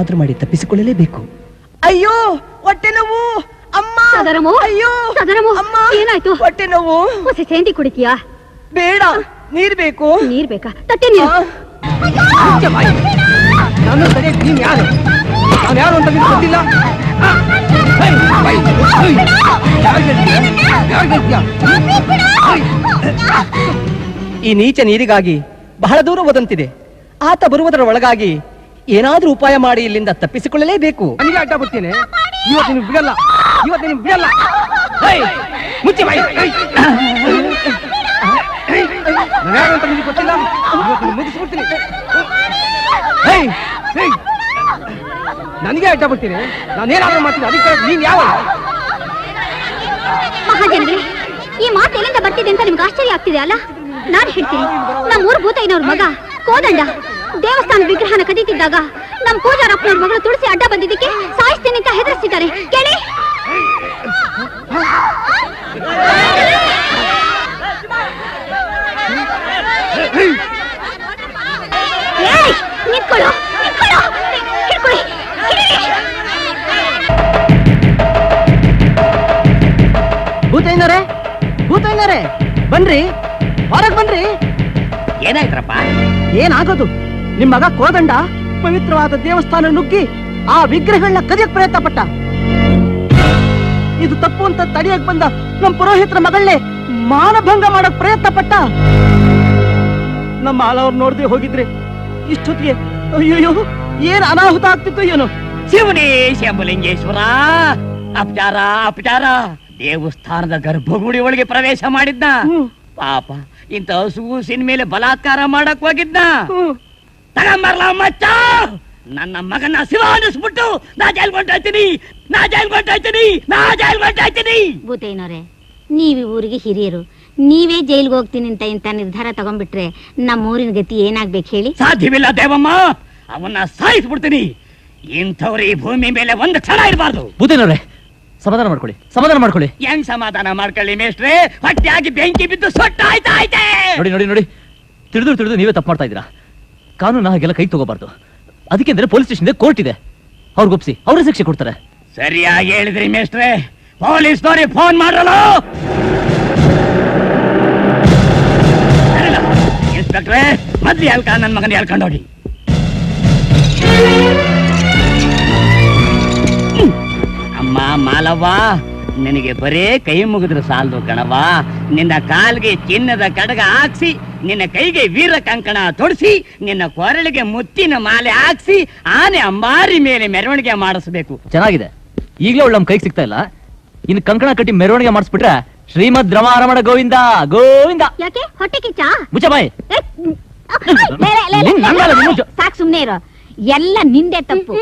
ಏನಾದ್ರೂ ಮಾಡಿ ತಪ್ಪಿಸಿಕೊಳ್ಳಲೇಬೇಕು. ಅಯ್ಯೋ ಹೊಟ್ಟೆ ನೋವು ಅಮ್ಮ. ಅಯ್ಯೋ ಅಮ್ಮ, ಏನಾಯ್ತು? ಹೊಟ್ಟೆ ನೋವು. ಸೇಂದಿ ಕುಡಿತೀಯಾ? ಬೇಡ, ನೀರ್ ಬೇಕು. ನೀರ್ ಬೇಕಾ? ತಟ್ಟೆ ನೀರು. ನಾನು ನೀನ್ ಯಾರು? ನಾನು ಯಾರು ಅಂತ ನಿಮ್ಗೆ ಗೊತ್ತಿಲ್ಲ? ಈ ನೀಚ ನೀರಿಗಾಗಿ ಬಹಳ ದೂರ ವದಂತಿದೆ. ಆತ ಬರುವುದರ ಒಳಗಾಗಿ ಏನಾದ್ರೂ ಉಪಾಯ ಮಾಡಿ ಇಲ್ಲಿಂದ ತಪ್ಪಿಸಿಕೊಳ್ಳಲೇಬೇಕು. ನನಗೆ ಅಡ್ಡ ಬಿಡ್ತೇನೆ. ಇವತ್ತು ಬಿಡಲ್ಲ, ಇವತ್ತು ಬಿಡಲ್ಲ. ಮುಚ್ಚಿ ಬಾಯಿ. ಯಾರು ಅಂತ ನಿಮಗೆ ಗೊತ್ತಿಲ್ಲ? ಇವತ್ತು ಮುಗಿಸ್ಬಿಡ್ತೀನಿ. ನನಗೆ ಅಡ್ಡ ಬಿಡ್ತೀನಿ. ನಾನೇನಾದ್ರೂ ಮಾಡ್ತೀನಿ. ಅದಕ್ಕೆ ನೀನ್ ಯಾವ? ಮಹಾಜನರೇ, ಈ ಮಾತು ಎಲ್ಲಿಂದ ಬರ್ತಿದೆ ಅಂತ ನಿಮ್ಗೆ ಆಶ್ಚರ್ಯ ಆಗ್ತಿದೆ ಅಲ್ಲ? ನಾನು ಹೇಳ್ತೀನಿ, ನಮ್ಮೂರು ಭೂತಯ್ಯನವ್ರ ಮಗ ಕೋದಂಡ ದೇವಸ್ಥಾನ ವಿಗ್ರಹನ ಕದೀತಿದ್ದಾಗ ನಮ್ಮ ಪೂಜಾರಪ್ಪನವ್ರ ಮಗಳು ತುಳಸಿ ಅಡ್ಡ ಬಂದಿದ್ದಕ್ಕೆ ಸಾಯಿಸ್ತೀನಿ ಅಂತ ಹೆದರಿಸಿದ್ದಾರೆ. ಕೇಳಿ. ನಿಂತ್ಕೊಳ್ಳೋ, ನಿಂತ್ಕೊಳ್ಳೋ, ಹಿಡ್ಕೊಳ್ಳಿ. ಭೂತಯ್ಯನವರೇ, ಭೂತಯ್ಯನವರೇ, ಬನ್ರಿ, ಹೊರಗ್ ಬನ್ರಿ. ಏನಾಯ್ತ್ರಪ್ಪ? ಏನಾಗೋದು? ನಿಮ್ ಮಗ ಕೋದಂಡ ಪವಿತ್ರವಾದ ದೇವಸ್ಥಾನ ನುಗ್ಗಿ ಆ ವಿಗ್ರಹಗಳನ್ನ ಕದಿಯಕ್ ಪ್ರಯತ್ನ ಪಟ್ಟ. ಇದು ತಪ್ಪು ಅಂತ ತಡೆಯಕ್ ಬಂದ ನಮ್ ಪುರೋಹಿತರ ಮಗಳನ್ನೇ ಮಾನಭಂಗ ಮಾಡಕ್ ಪ್ರಯತ್ನ ಪಟ್ಟ. ನಮ್ಮ ಮಾಲವ್ರು ನೋಡದೆ ಹೋಗಿದ್ರೆ ಇಷ್ಟೊತ್ತಿಗೆ ಅಯ್ಯೋ ಏನ್ ಅನಾಹುತ ಆಗ್ತಿತ್ತು ಏನೋ. ಶಿವನೇ ಶಂಭುಲಿಂಗೇಶ್ವರ, ಅಪಚಾರ ಅಪಚಾರ. ದೇವಸ್ಥಾನದ ಗರ್ಭಗುಡಿ ಒಳಗೆ ಪ್ರವೇಶ ಮಾಡಿದ್ದ. ಪಾಪ, ಇಂತ ಹಸುವಿನ ಮೇಲೆ ಬಲಾತ್ಕಾರ ಮಾಡಕ್ ಹೋಗಿದ್ದ. ತಗೊಂಬರ್ಲ ಮಚ್ಚ, ನನ್ನ ಮಗನ ಶಿವ ಅನ್ನಿಸ್ಬಿಟ್ಟು ನಾ ಜೈಲ್ಗೊಂಟಾಯ್ತೀನಿ, ನಾ ಜೈಲ್ಗೊಂಟಾಯ್ತೀನಿ, ನಾ ಜೈಲ್ಗೊಂಟಾಯ್ತೀನಿ. ಭೂತಯ್ಯನವರೇ, ನೀವ್ ಊರಿಗೆ ಹಿರಿಯರು, ನೀವೇ ಜೈಲ್ಗೆ ಹೋಗ್ತೀನಿ ಅಂತ ಇಂತ ನಿರ್ಧಾರ ತಗೊಂಡ್ಬಿಟ್ರೆ ನಮ್ಮ ಊರಿನ ಗತಿ ಏನಾಗ್ಬೇಕು ಹೇಳಿ? ಸಾಧ್ಯವಿಲ್ಲ ದೇವಮ್ಮ, ಅವನ್ನ ಸಾಯಿಸ್ಬಿಡ್ತೀನಿ. ಇಂಥವ್ರು ಈ ಭೂಮಿ ಮೇಲೆ ಒಂದು ಕ್ಷಣ ಇರಬಾರ್ದು. ಭೂತಯ್ಯನವರೇ, ಸಮಾಧಾನ ಮಾಡ್ಕೊಳ್ಳಿ, ಸಮಾಧಾನ ಮಾಡ್ಕೊಳ್ಳಿ. ಹೆಂಗ್ ಸಮಾಧಾನ ಮಾಡ್ಕೊಳ್ಳಿ ಮೇಷ್ಟ್ರೆ? ಹೊಟ್ಟೆಯಾಗಿ ಬೆಂಕಿ ಬಿದ್ದು ಸೊಟ್ಟಾಯ್ತಾಯ್ತೆ. ನೋಡಿ ನೋಡಿ ನೋಡಿ, ತಿಳಿದು ನೀವೇ ತಪ್ಪು ಮಾಡ್ತಾ ಇದ್ದೀರಾ. ಕಾನೂನು ಹಾಗೆಲ್ಲ ಕೈ ತಗೋಬಾರ್ದು. ಅದಕ್ಕೆ ಅಂದ್ರೆ ಪೊಲೀಸ್ ಸ್ಟೇಷನ್ ಕೋರ್ಟ್ ಇದೆ, ಅವ್ರಿಗೊಪ್ಸಿ ಅವರೇ ಶಿಕ್ಷೆ ಕೊಡ್ತಾರೆ. ಸರಿಯಾಗಿ ಹೇಳಿದ್ರಿ ಮೇಷ್ಟ್ರೆ. ಪೊಲೀಸ್ನವ್ರಿಗೆ ಫೋನ್ ಮಾಡ್ರಲ್ಲ. ಇನ್ಸ್ಪೆಕ್ಟ್ರೆ, ಮೊದ್ಲು ನನ್ನ ಮಗನ ಹೇಳ್ಕೊಂಡು ಹೋಗಿ. ಅಮ್ಮ ಮಾಲವ್ವ, ನಿನಗೆ ಬರೇ ಕೈ ಮುಗಿದ್ರೆ ಸಾಲದು ಕಣವ. ನಿನ್ನ ಕಾಲ್ಗೆ ಚಿನ್ನದ ಕಡಗ ಹಾಕ್ಸಿ, ನಿನ್ನ ಕೈಗೆ ವೀರ ಕಂಕಣ ತೊಡಿಸಿ, ನಿನ್ನ ಕೊರಳಿಗೆ ಮುತ್ತಿನ ಮಾಲೆ ಹಾಕ್ಸಿ, ಆನೆ ಅಂಬಾರಿ ಮೇಲೆ ಮೆರವಣಿಗೆ ಮಾಡಿಸ್ಬೇಕು. ಚೆನ್ನಾಗಿದೆ. ಈಗಲೇ ಒಳ್ಳೆ ನಮ್ ಕೈಗೆ ಸಿಗ್ತಾ ಇಲ್ಲ. ಇನ್ನು ಕಂಕಣ ಕಟ್ಟಿ ಮೆರವಣಿಗೆ ಮಾಡಿಸ್ಬಿಟ್ರೆ ಶ್ರೀಮದ್ ರಮಾರಮಣ ಗೋವಿಂದ ಗೋವಿಂದ. ಯಾಕೆ ಹೊಟ್ಟೆ ಕಿಚ್ಚ? ಮುಚ್ಚ ಬಾಯಿ. ಸಾಕ್, ಸುಮ್ನೆ ಇರೋ. ಎಲ್ಲ ನಿಂದೆ ತಪ್ಪು.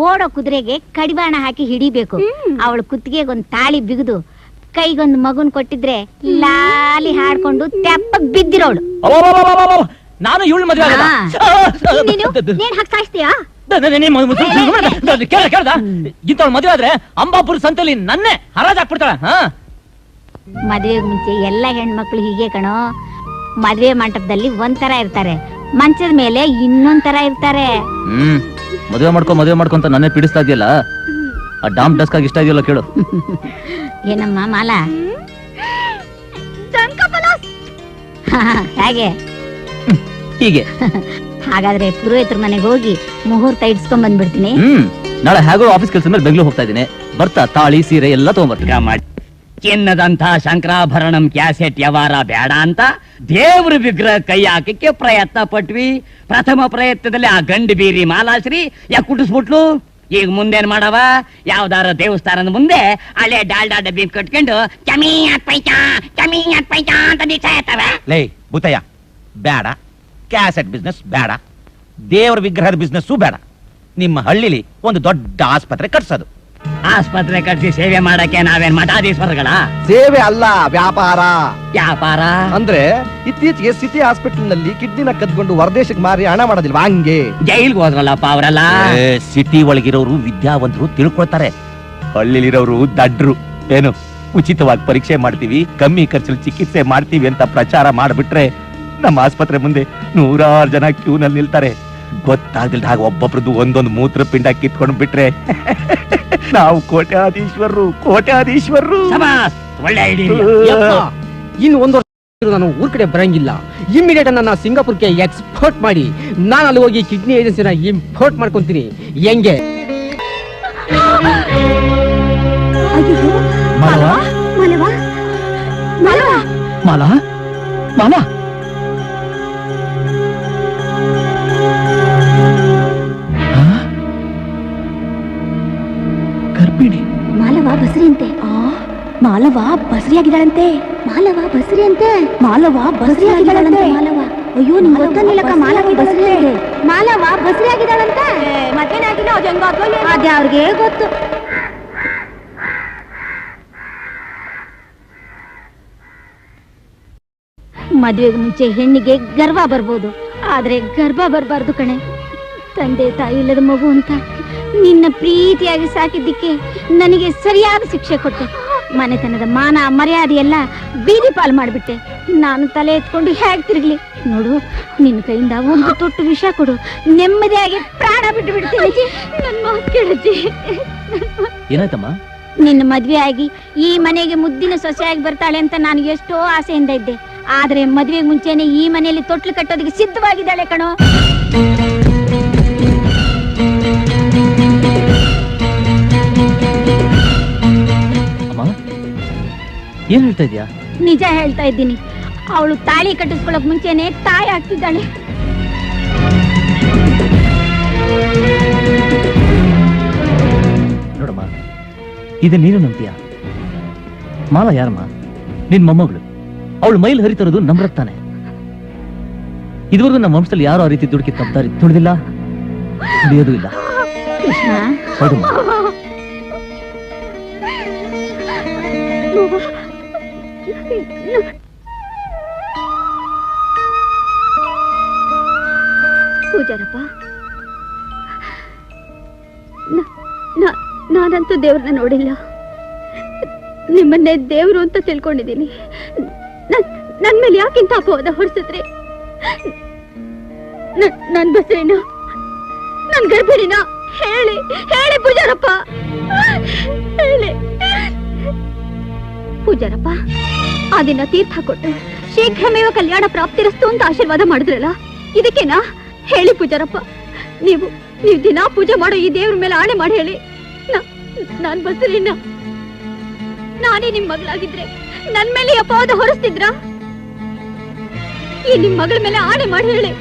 ಓಡೋ ಕುದುರೆಗೆ ಕಡಿವಾಣ ಹಾಕಿ ಹಿಡಿಬೇಕು. ಅವಳು ಕುತ್ತಿಗೆಗೊಂದ್ ತಾಳಿ ಬಿಗಿದು ಕೈಗೊಂದು ಮಗುನ್ ಕೊಟ್ಟಿದ್ರೆ ಲಾಲಿ ಹಾಡ್ಕೊಂಡು ತೆಪ್ಪಗ್ ಬಿದ್ದಿರೋಳು. ನಾನು ಇವಳು ಮದುವೆ ಸಾಯಿಸ್ತೀಯಾ? ಇಂಥವ್ಳು ಮದುವೆ ಆದ್ರೆ ಅಂಬಾಪುರ ಸಂತೆಲಿ ನನ್ನೇ ಹರಾಜ್ ಹಾಕ್ಬಿಡ್ತಾಳ. ಮದುವೆಗೆ ಮುಂಚೆ ಎಲ್ಲ ಹೆಣ್ಮಕ್ಳು ಹೀಗೆ ಕಣೋ. ಮದುವೆ ಮಂಟಪದಲ್ಲಿ ಒಂಥರ ಇರ್ತಾರೆ, ಮಂಚದ ಮೇಲೆ ಇನ್ನೊಂದ್ ತರ ಇರ್ತಾರೆ. ಮದುವೆ ಮಾಡ್ಕೊಂತ ನನ್ನೇ ಪೀಡಿಸ್ತಾ ಇದೆಯಲ್ಲ, ಆ ಡಾಮ್ ಡಸ್ಕ್ ಆಗಿ ಇಷ್ಟ ಇದೆಯಲ್ಲ ಕೇಳು. ಏನಮ್ಮ ಮಾಲಾ, ಹೇಗೆ ಹೀಗೆ? ಹಾಗಾದ್ರೆ ಪುರೋಹಿತರ ಮನೆಗೆ ಹೋಗಿ ಮುಹೂರ್ತ ಇಡ್ಸ್ಕೊಂಡ್ ಬಂದ್ಬಿಡ್ತೀನಿ. ನಾಳೆ ಹೇಗೋ ಆಫೀಸ್ ಕೆಲಸ ಮೇಲೆ ಬೆಂಗಳೂರು ಹೋಗ್ತಾ ಇದ್ದೀನಿ. ಬರ್ತಾ ತಾಳಿ ಸೀರೆ ಎಲ್ಲ ತಗೊಂಡ್ಬರ್ತೀನಿ. ಚಿನ್ನದಂತ ಶಂಕರಾಭರಣಂ ಕ್ಯಾಸೆಟ್ ವ್ಯವಹಾರ ಬೇಡ ಅಂತ ದೇವ್ರ ವಿಗ್ರಹ ಕೈ ಹಾಕಕ್ಕೆ ಪ್ರಯತ್ನ ಪಟ್ವಿ. ಪ್ರಥಮ ಪ್ರಯತ್ನದಲ್ಲಿ ಆ ಗಂಡು ಬೀರಿ ಮಾಲಾಶ್ರೀ ಕುಟಿಸ್ಬಿಟ್ಲು. ಈಗ ಮುಂದೇನ್ ಮಾಡವ? ಯಾವ್ದಾರ ದೇವಸ್ಥಾನದ ಮುಂದೆ ಹಳೆ ಡಾಲ್ಡಾ ಡಬ್ಬಿ ಕಟ್ಕೊಂಡು ಚಮೀ ಪೈಚಾ ಅಂತ ದೀಕ್ಷಾ ಇರ್ತವೆ. ಲೇ ಭೂತಯ್ಯ, ಬೇಡ. ಕ್ಯಾಸೆಟ್ ಬಿಸ್ನೆಸ್ ಬೇಡ, ದೇವ್ರ ವಿಗ್ರಹದ ಬಿಸ್ನೆಸ್ ಬೇಡ. ನಿಮ್ಮ ಹಳ್ಳಿಲಿ ಒಂದು ದೊಡ್ಡ ಆಸ್ಪತ್ರೆ ಕಟ್ಸೋದು. ಆಸ್ಪತ್ರೆ ಕಟ್ಸಿ ಸೇವೆ ಮಾಡಕ್ಕೆ ನಾವೇನ್ ಮಠಾಧೀಶ್ವರಗಳ? ಸೇವೆ ಅಲ್ಲ, ವ್ಯಾಪಾರ. ವ್ಯಾಪಾರ ಅಂದ್ರೆ ಇತ್ತೀಚೆಗೆ ಸಿಟಿ ಹಾಸ್ಪಿಟಲ್ ನಲ್ಲಿ ಕಿಡ್ನಿನ ಕದ್ಕೊಂಡು ಹೊರದೇಶಕ್ಕೆ ಮಾರಿ ಹಣ ಮಾಡೋದಿಲ್ವಾ, ಹಂಗೆ. ಜೈಲ್ಗೆ ಹೋದ್ರಲ್ಲಪ್ಪ ಅವರೆಲ್ಲ. ಸಿಟಿ ಒಳಗಿರೋರು ವಿದ್ಯಾವಂತರು ತಿಳ್ಕೊಳ್ತಾರೆ, ಹಳ್ಳಿಲಿರೋರು ದಡ್ರು. ಏನು ಉಚಿತವಾಗಿ ಪರೀಕ್ಷೆ ಮಾಡ್ತೀವಿ, ಕಮ್ಮಿ ಖರ್ಚಲ್ಲಿ ಚಿಕಿತ್ಸೆ ಮಾಡ್ತೀವಿ ಅಂತ ಪ್ರಚಾರ ಮಾಡ್ಬಿಟ್ರೆ ನಮ್ಮ ಆಸ್ಪತ್ರೆ ಮುಂದೆ 100 ಜನ ಕ್ಯೂನಲ್ಲಿ ನಿಲ್ತಾರೆ. ಗೊತ್ತಾಗ್ದಿಲ್ದ ಹಾಗೆ ಒಬ್ಬೊಬ್ರದ್ದು ಒಂದೊಂದು ಮೂತ್ರ ಪಿಂಡ ಕಿತ್ಕೊಂಡು ಬಿಟ್ರೆ ನಾವು ಕೋಟ್ಯಾಧೀಶ್ವರರು. ಶಬಾಸ್, ಒಳ್ಳೆ ಐಡಿಯಾ. ಇನ್ನು ಒಂದು ವರ್ಷ ನಾನು ಊರ್ ಕಡೆ ಬರಂಗಿಲ್ಲ. ಇಮ್ಮಿಡಿಯೇಟ್ ನನ್ನ ಸಿಂಗಾಪುರ್ಗೆ ಎಕ್ಸ್ಪೋರ್ಟ್ ಮಾಡಿ ನಾನು ಅಲ್ಲಿ ಹೋಗಿ ಕಿಡ್ನಿ ಏಜೆನ್ಸಿನ ಇಂಪೋರ್ಟ್ ಮಾಡ್ಕೊಂತೀನಿ. ಹೆಂಗೆ? ಮಾಲವ ಮಾಲವ ಮಾಲವ ಮಾಲಾ ಮಾಲಾ ಗರ್ಭಿಣಿ. ಮಾಲವ ಬಸರಿ ಅಂತೆ. ಮಾಲವ ಬಸರಿ ಆಗಿದ್ದಾಳಂತೆ. ಮಾಲವ ಬಸರಿ ಅಂತೆ. ಮಾಲವ ಬಸರಿ ಆಗಿದ್ದಾಳಂತೆ. ಮಾಲವ, ಅಯ್ಯೋ ನಿಮ್ಗೆ ಗೊತ್ತಾಗಿಲ್ಲಕ್ಕ, ಮಾಲವ ಬಸರಿ ಅಂತೆ. ಮಾಲವ ಬಸರಿ ಆಗಿದ್ದಾಳಂತೆ. ಮತ್ತೇನಾಗಿಲ್ಲ, ಅದೇ ಅವ್ರಿಗೆ ಗೊತ್ತು. ಮದುವೆಗೆ ಮುಂಚೆ ಹೆಣ್ಣಿಗೆ ಗರ್ವ ಬರ್ಬೋದು, ಆದ್ರೆ ಗರ್ಭ ಬರಬಾರ್ದು ಕಣೆ. ತಂದೆ ತಾಯಿ ಇಲ್ಲದ ಮಗು ಅಂತ ನಿನ್ನ ಪ್ರೀತಿಯಾಗಿ ಸಾಕಿದ್ದಕ್ಕೆ ನನಗೆ ಸರಿಯಾದ ಶಿಕ್ಷೆ ಕೊಟ್ಟೆ. ಮನೆತನದ ಮಾನ ಮರ್ಯಾದೆ ಎಲ್ಲ ಬೀದಿ ಪಾಲು ಮಾಡಿಬಿಟ್ಟೆ. ನಾನು ತಲೆ ಎತ್ಕೊಂಡು ಹೇಗೆ ತಿರುಗ್ಲಿ? ನೋಡು, ನಿನ್ನ ಕೈಯಿಂದ ಒಂದು ತೊಟ್ಟು ವಿಷ ಕೊಡು, ನೆಮ್ಮದಿಯಾಗಿ ಪ್ರಾಣ ಬಿಟ್ಟು ಬಿಡ್ತೀನಿ. ನನ್ನ ಮಾತು ಕೇಳಜ್ಜಿ. ಏನಾಯ್ತಮ್ಮ? ನಿನ್ನ ಮದ್ವೆ ಆಗಿ ಈ ಮನೆಗೆ ಮುದ್ದಿನ ಸೊಸೆಯಾಗಿ ಬರ್ತಾಳೆ ಅಂತ ನಾನು ಎಷ್ಟೋ ಆಸೆಯಿಂದ ಇದ್ದೆ. ಆದ್ರೆ ಮದ್ವೆಗೆ ಮುಂಚೆನೆ ಈ ಮನೆಯಲ್ಲಿ ತೊಟ್ಲು ಕಟ್ಟೋದಕ್ಕೆ ಸಿದ್ಧವಾಗಿದ್ದಾಳೆ ಕಣೋ. ಏನ್ ಹೇಳ್ತಾ ಇದ್ಯಾ? ನಿಜ ಹೇಳ್ತಾ ಇದ್ದೀನಿ. ಅವಳು ತಾಳಿ ಕಟ್ಟಿಸ್ಕೊಳ್ಳೋಕ್ ಮುಂಚೆನೆ ತಾಯಿ ಆಗ್ತಿದ್ದಾಳೆ. ನೋಡಮ್ಮ, ಇದು ನೀನು ನಂಬ್ತೀಯ? ಮಾಲಾ ಯಾರಮ್ಮ? ನಿನ್ ಮೊಮ್ಮಗಳು. ಅವಳು ಮೈಲ್ ಹರಿತಿರೋದು ನಮ್ಮ ರಕ್ತಾನೆ. ಇದುವರೆಗೂ ನಮ್ಮ ವಂಶದಲ್ಲಿ ಯಾರು ಆ ರೀತಿ ದುಡುಕಿ ತಪ್ಪಾರಿ ತುಳಿದಿಲ್ಲ, ತುಳಿಯೋದು ಇಲ್ಲ. ಕೃಷ್ಣ, ಹೌದಮ್ಮ. ಪೂಜಾರಪ್ಪ, ನಾನಂತೂ ದೇವ್ರನ್ನ ನೋಡಿಲ್ಲ. ನಿಮ್ಮನ್ನೇ ದೇವ್ರು ಅಂತ ತಿಳ್ಕೊಂಡಿದ್ದೀನಿ. ನನ್ ಮೇಲೆ ಯಾಕಿಂತ ಅಪವಾದ ಹೊರಿಸಿದ್ರಿ? ನನ್ ಬಸರಿನ, ನನ್ ಗರ್ಭಿಣಿನ ಹೇಳಿ ಹೇಳಿ ಪೂಜಾರಪ್ಪ, ಹೇಳಿ. ಪೂಜಾರಪ್ಪ, ಆ ದಿನ ತೀರ್ಥ ಕೊಟ್ಟು ಶೀಘ್ರಮೇವ ಕಲ್ಯಾಣ ಪ್ರಾಪ್ತಿರಸ್ತು ಅಂತ ಆಶೀರ್ವಾದ ಮಾಡಿದ್ರಲ್ಲ, ಇದಕ್ಕೇನಾ? ಹೇಳಿ ಪೂಜಾರಪ್ಪ, ನೀವು ದಿನಾ ಪೂಜೆ ಮಾಡೋ ಈ ದೇವ್ರ ಮೇಲೆ ಆಣೆ ಮಾಡಿ ಹೇಳಿ. ನಾನ್ ಬಸರಿನ, ನಾನೇ ನಿಮ್ ಮಗಳಾಗಿದ್ರೆ ನನ್ ಮೇಲೆ ಅಪವಾದ ಹೊರಿಸ್ತಿದ್ರ? ಈ ನಿಮ್ ಮಗಳ ಮೇಲೆ ಆಣೆ ಮಾಡಿ ಹೇಳಿ,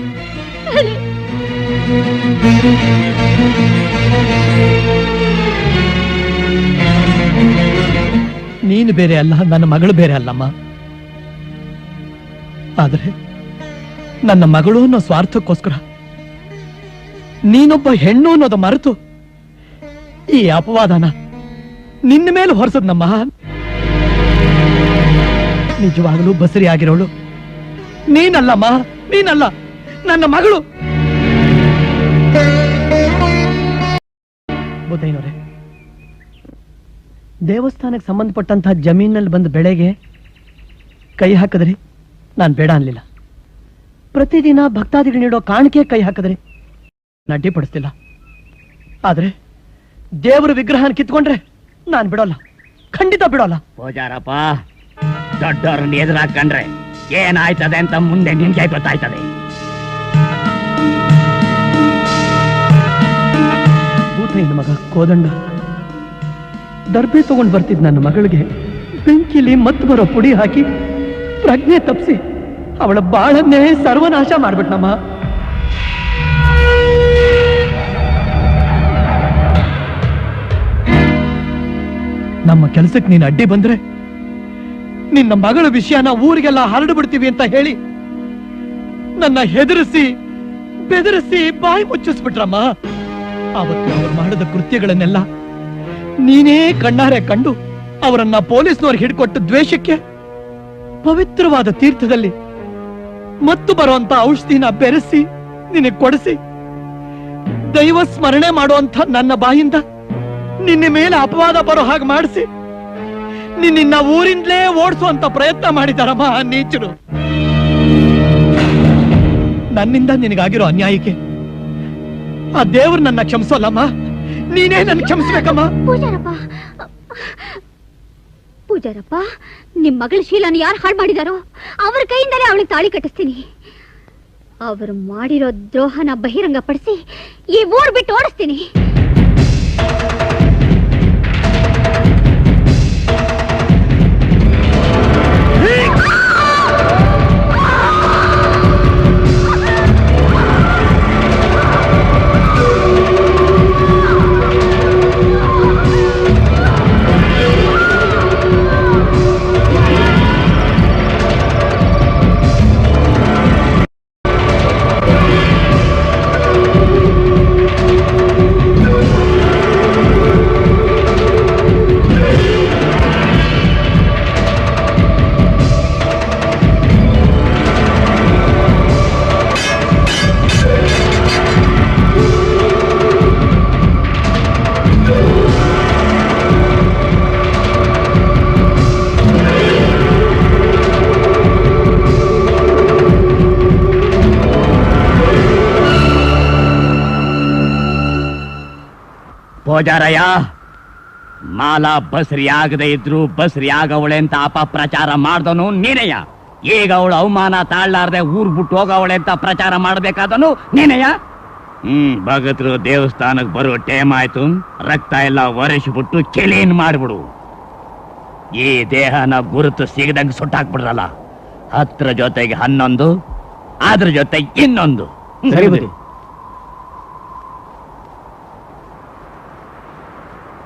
ಹೇಳಿ. ನೀನು ಬೇರೆ ಅಲ್ಲ, ನನ್ನ ಮಗಳು ಬೇರೆ ಅಲ್ಲಮ್ಮ. ಆದ್ರೆ ನನ್ನ ಮಗಳು ಅನ್ನೋ ಸ್ವಾರ್ಥಕ್ಕೋಸ್ಕರ ನೀನೊಬ್ಬ ಹೆಣ್ಣು ಅನ್ನೋದು ಮರೆತು ಈ ಅಪವಾದನ ನಿನ್ನ ಮೇಲೆ ಹೊರಸದ್ನಮ್ಮ. ನಿಜವಾಗಲೂ ಬಸರಿ ಆಗಿರೋಳು ನೀನಲ್ಲಮ್ಮ, ನೀನಲ್ಲ, ನನ್ನ ಮಗಳು. ಬುದ್ಧಯ್ಯನವರೇ, ದೇವಸ್ಥಾನಕ್ಕೆ ಸಂಬಂಧಪಟ್ಟಂತಹ ಜಮೀನಲ್ಲಿ ಬಂದ ಬೆಳೆಗೆ ಕೈ ಹಾಕಿದ್ರಿ, ನಾನು ಬೇಡ ಅನ್ಲಿಲ್ಲ. ಪ್ರತಿದಿನ ಭಕ್ತಾದಿಗಳು ನೀಡೋ ಕಾಣಿಕೆ ಕೈ ಹಾಕಿದ್ರಿ, ಅಡ್ಡಿಪಡಿಸ್ತಿಲ್ಲ. ಆದ್ರೆ ದೇವರ ವಿಗ್ರಹನ ಕಿತ್ಕೊಂಡ್ರೆ ನಾನು ಬಿಡೋಲ್ಲ, ಖಂಡಿತ ಬಿಡೋಲ್ಲ. ಪೂಜಾರಪ್ಪ, ದೊಡ್ಡವ್ರನ್ನ ಎದುರಾಕೊಂಡ್ರೆ ಏನಾಯ್ತದೆ ಅಂತ ಮುಂದೆ ನಿನ್ಗೆ ಗೊತ್ತಾಯ್ತದೆ. ಭೂತಯ್ಯನ ಮಗ ಕೋದಂಡ ದರ್ಬೆ ತಗೊಂಡು ಬರ್ತಿದ್ ನನ್ನ ಮಗಳಿಗೆ ಬೆಂಕಿಲಿ ಮತ್ತು ಬರೋ ಪುಡಿ ಹಾಕಿ ಪ್ರಜ್ಞೆ ತಪ್ಪಿಸಿ ಅವಳ ಬಾಳನ್ನೇ ಸರ್ವನಾಶ ಮಾಡ್ಬಿಟ್ನಮ್ಮ. ನಮ್ಮ ಕೆಲಸಕ್ಕೆ ನೀನು ಅಡ್ಡಿ ಬಂದ್ರೆ ನಿನ್ನ ಮಗಳ ವಿಷಯನ ಊರಿಗೆಲ್ಲ ಹರಡು ಬಿಡ್ತೀವಿ ಅಂತ ಹೇಳಿ ನನ್ನ ಹೆದರಿಸಿ ಬೆದರಿಸಿ ಬಾಯಿ ಮುಚ್ಚಿಸ್ಬಿಟ್ರಮ್ಮ. ಅವತ್ತು ಅವರು ಮಾಡಿದ ಕೃತ್ಯಗಳನ್ನೆಲ್ಲ ನೀನೇ ಕಣ್ಣಾರೆ ಕಂಡು ಅವರನ್ನ ಪೊಲೀಸ್ನವ್ರಿಗೆ ಹಿಡ್ಕೊಟ್ಟು ದ್ವೇಷಕ್ಕೆ ಪವಿತ್ರವಾದ ತೀರ್ಥದಲ್ಲಿ ಮತ್ತು ಬರುವಂತ ಔಷಧಿನ ಬೆರೆಸಿ ನಿನಗೆ ಕೊಡಿಸಿ ದೈವ ಸ್ಮರಣೆ ಮಾಡುವಂತ ನನ್ನ ಬಾಯಿಂದ ನಿನ್ನ ಮೇಲೆ ಅಪವಾದ ಬರೋ ಹಾಗೆ ಮಾಡಿಸಿ ನಿನ್ನ ಊರಿಂದಲೇ ಓಡಿಸುವಂತ ಪ್ರಯತ್ನ ಮಾಡಿದಾರಮ್ಮ ಆ ನೀಚರು. ನನ್ನಿಂದ ನಿನಗಾಗಿರೋ ಅನ್ಯಾಯಕ್ಕೆ ಆ ದೇವ್ರು ನನ್ನ ಕ್ಷಮಿಸೋಲ್ಲಮ್ಮ, ನೀನೇ ನನ್ನ ಕ್ಷಮಿಸ್ಬೇಕಮ್ಮ. ಪೂಜಾರಪ್ಪ, ನಿಮ್ ಮಗಳ ಶೀಲನ ಯಾರು ಹಾಳು ಮಾಡಿದಾರೋ ಅವ್ರ ಕೈಯಿಂದಲೇ ಅವಳಿಗೆ ತಾಳಿ ಕಟ್ಟಿಸ್ತೀನಿ. ಅವರು ಮಾಡಿರೋ ದ್ರೋಹನ ಬಹಿರಂಗ ಪಡಿಸಿ ಈ ಊರ್ ಬಿಟ್ಟು ಓಡಿಸ್ತೀನಿ. ಪೂಜಾರಯ್ಯ, ಮಾಲಾ ಬಸ್ರಿ ಆಗದೆ ಇದ್ರು ಬಸ್ರಿ ಆಗವಳೆ ಅಂತ ಅಪಪ್ರಚಾರ ಮಾಡ್ದನು ನೀನೆಯ. ಈಗ ಅವಳು ಅವಮಾನ ತಾಳ್ಲಾರ್ದೆ ಊರ್ ಬಿಟ್ಟು ಹೋಗವಳೆ ಅಂತ ಪ್ರಚಾರ ಮಾಡ್ಬೇಕಾದನು ನೀನೆಯ. ಭಗತರು ದೇವಸ್ಥಾನಕ್ಕೆ ಬರೋ ಟೈಮ್ ಆಯ್ತು, ರಕ್ತ ಎಲ್ಲ ಒರೆಸ್ಬಿಟ್ಟು ಕ್ಲೀನ್ ಮಾಡ್ಬಿಡು. ಈ ದೇಹನ ಗುರುತು ಸಿಗದಂಗ್ ಸುಟ್ಟಾಕ್ಬಿಡ್ರಲ್ಲ. 10 ಜೊತೆಗೆ 11, ಅದ್ರ ಜೊತೆ ಇನ್ನೊಂದು. ಸರಿ ಬುದ್ಧಿ.